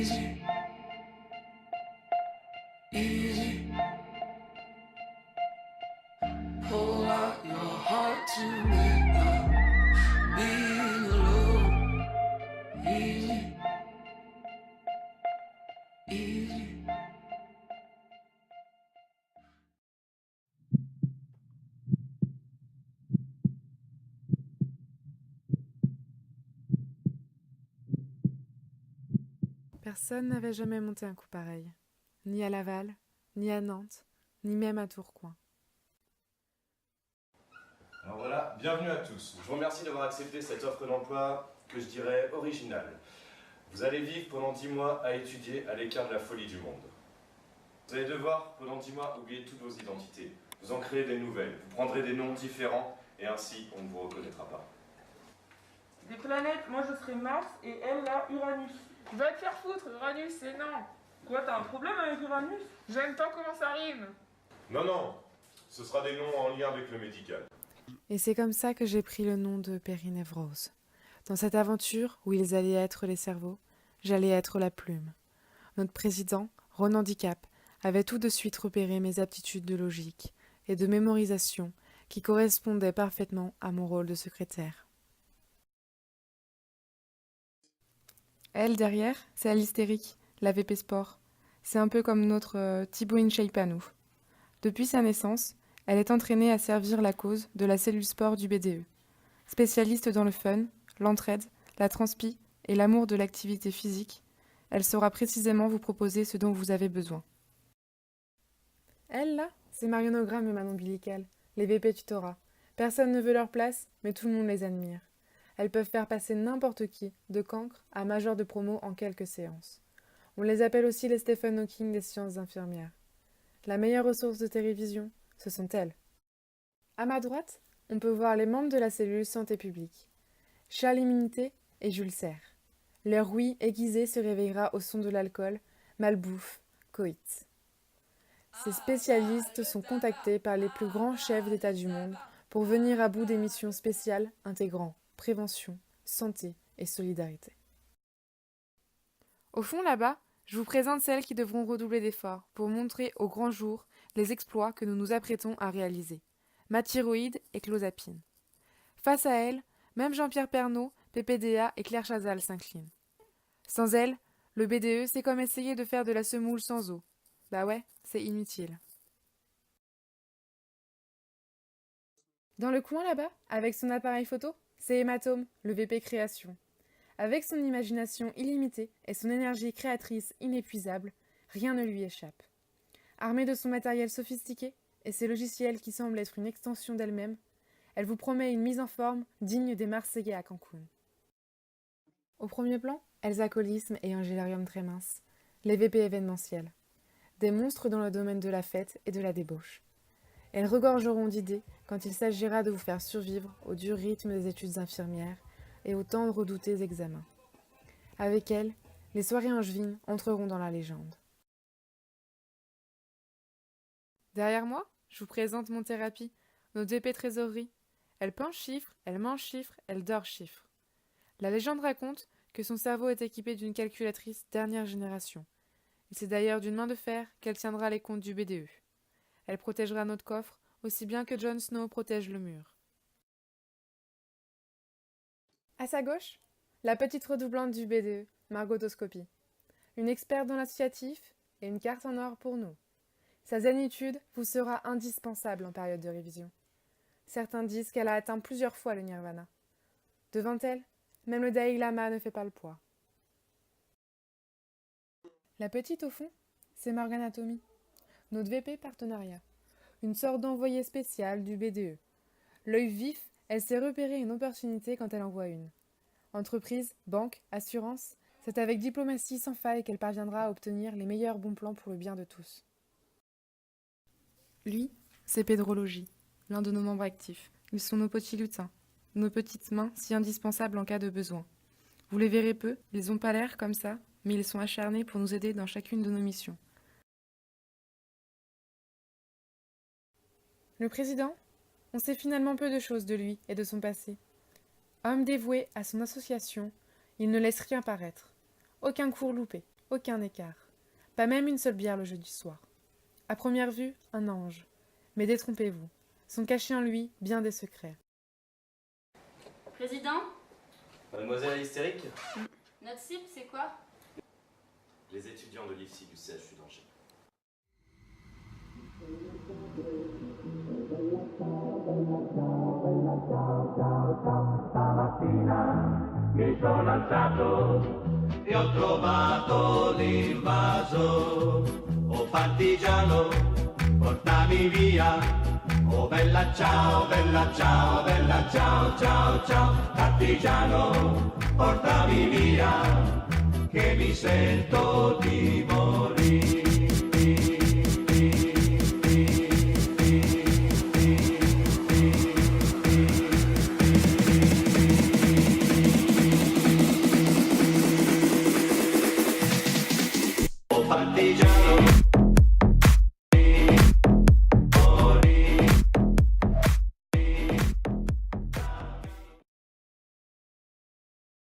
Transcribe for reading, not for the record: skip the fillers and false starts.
easy, easy. Pull out your heart to without being alone. Easy, easy. Personne n'avait jamais monté un coup pareil, ni à Laval, ni à Nantes, ni même à Tourcoing. Alors voilà, bienvenue à tous. Je vous remercie d'avoir accepté cette offre d'emploi que je dirais originale. Vous allez vivre pendant 10 mois à étudier à l'écart de la folie du monde. Vous allez devoir, pendant 10 mois, oublier toutes vos identités. Vous en créer des nouvelles. Vous prendrez des noms différents et ainsi on ne vous reconnaîtra pas. Des planètes, moi je serai Mars et elle là Uranus. Va te faire foutre, Uranus, c'est non. Quoi, t'as un problème avec Uranus? J'aime pas comment ça rime. Non, ce sera des noms en lien avec le médical. Et c'est comme ça que j'ai pris le nom de Périnévrose. Dans cette aventure où ils allaient être les cerveaux, j'allais être la plume. Notre président, Ronan Dicap, avait tout de suite repéré mes aptitudes de logique et de mémorisation qui correspondaient parfaitement à mon rôle de secrétaire. Elle, derrière, c'est elle hystérique, la VP Sport. C'est un peu comme notre Thibaut InShape à nous. Depuis sa naissance, elle est entraînée à servir la cause de la cellule sport du BDE. Spécialiste dans le fun, l'entraide, la transpi et l'amour de l'activité physique, elle saura précisément vous proposer ce dont vous avez besoin. Elle, là, c'est Marionogramme et Manon Ombilical, les VP tutorat. Personne ne veut leur place, mais tout le monde les admire. Elles peuvent faire passer n'importe qui, de cancre à major de promo en quelques séances. On les appelle aussi les Stephen Hawking des sciences infirmières. La meilleure ressource de télévision, ce sont elles. À ma droite, on peut voir les membres de la cellule santé publique. Charles Immunité et Jules Serre. Leur oui aiguisé se réveillera au son de l'alcool, malbouffe, coït. Ces spécialistes sont contactés par les plus grands chefs d'État du monde pour venir à bout des missions spéciales intégrant prévention, santé et solidarité. Au fond, là-bas, je vous présente celles qui devront redoubler d'efforts pour montrer au grand jour les exploits que nous nous apprêtons à réaliser. Mathyroïde et clozapine. Face à elles, même Jean-Pierre Pernaut, PPDA et Claire Chazal s'inclinent. Sans elles, le BDE, c'est comme essayer de faire de la semoule sans eau. Bah ouais, c'est inutile. Dans le coin là-bas, avec son appareil photo, c'est Hématome, le VP création. Avec son imagination illimitée et son énergie créatrice inépuisable, rien ne lui échappe. Armée de son matériel sophistiqué et ses logiciels qui semblent être une extension d'elle-même, elle vous promet une mise en forme digne des Marseillais à Cancun. Au premier plan, Elsa Colisme et Angélarium très mince, les VP événementiels. Des monstres dans le domaine de la fête et de la débauche. Elles regorgeront d'idées quand il s'agira de vous faire survivre au dur rythme des études infirmières et aux tant redoutés examens. Avec elles, les soirées angevines entreront dans la légende. Derrière moi, je vous présente mon thérapie, notre VP trésorerie. Elle pense chiffres, elle mange chiffres, elle dort chiffres. La légende raconte que son cerveau est équipé d'une calculatrice dernière génération. Et c'est d'ailleurs d'une main de fer qu'elle tiendra les comptes du BDE. Elle protégera notre coffre aussi bien que Jon Snow protège le mur. À sa gauche, la petite redoublante du BDE, Margot Toscopie. Une experte dans l'associatif et une carte en or pour nous. Sa zénitude vous sera indispensable en période de révision. Certains disent qu'elle a atteint plusieurs fois le nirvana. Devant elle, même le Dalai Lama ne fait pas le poids. La petite au fond, c'est Morgane Atomy, notre VP partenariat. Une sorte d'envoyé spécial du BDE. L'œil vif, elle sait repérer une opportunité quand elle en voit une. Entreprise, banque, assurance, c'est avec diplomatie sans faille qu'elle parviendra à obtenir les meilleurs bons plans pour le bien de tous. Lui, c'est Pédrologie, l'un de nos membres actifs. Ils sont nos petits lutins, nos petites mains si indispensables en cas de besoin. Vous les verrez peu, ils n'ont pas l'air comme ça, mais ils sont acharnés pour nous aider dans chacune de nos missions. Le président, on sait finalement peu de choses de lui et de son passé. Homme dévoué à son association, il ne laisse rien paraître. Aucun cours loupé, aucun écart. Pas même une seule bière le jeudi soir. À première vue, un ange. Mais détrompez-vous, sont cachés en lui bien des secrets. Président, Mademoiselle hystérique, notre cible, c'est quoi? les étudiants de l'IFSI du CHU d'Angers. Stamattina mi sono alzato e ho trovato l'invaso. Oh partigiano, portami via. Oh bella ciao, bella ciao, bella ciao, ciao, ciao. Partigiano, portami via, che mi sento di morire. Oh partigiano.